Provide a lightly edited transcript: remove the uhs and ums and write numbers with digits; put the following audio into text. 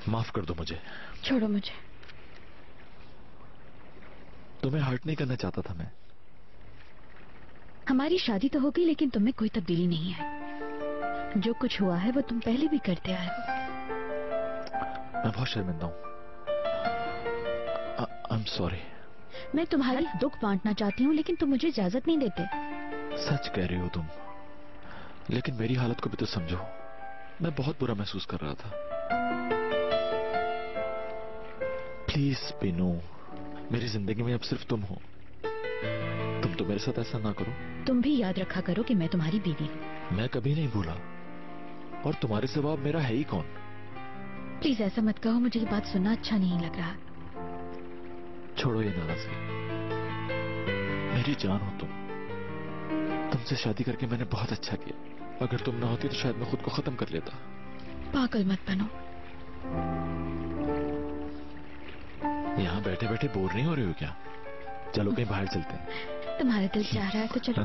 माफ कर दो मुझे। छोड़ो मुझे। तुम्हें हर्ट नहीं करना चाहता था मैं। हमारी शादी तो हो गई लेकिन तुम में कोई तब्दीली नहीं है। जो कुछ हुआ है वो तुम पहले भी करते आए हो। मैं बहुत शर्मिंदा हूँ। I am sorry. मैं तुम्हारी दुख बांटना चाहती हूँ लेकिन तुम मुझे इजाजत नहीं देते। सच कह रही हो तुम, लेकिन मेरी हालत को भी तो समझो। मैं बहुत बुरा महसूस कर रहा था। प्लीज पीनू, मेरी जिंदगी में अब सिर्फ तुम हो। तुम तो मेरे साथ ऐसा ना करो। तुम भी याद रखा करो कि मैं तुम्हारी बीवी हूँ। मैं कभी नहीं भूला, और तुम्हारे सिवा अब मेरा है ही कौन। प्लीज ऐसा मत कहो, मुझे ये बात सुनना अच्छा नहीं लग रहा। छोड़ो ये नाराजगी। मेरी जान हो तुम। तुमसे शादी करके मैंने बहुत अच्छा किया। अगर तुम ना होती तो शायद मैं खुद को खत्म कर लेता। पागल मत बनो। यहाँ बैठे बैठे बोर नहीं हो रही हो क्या? चलो कहीं बाहर चलते हैं। तुम्हारा दिल चाह रहा है तो चलो।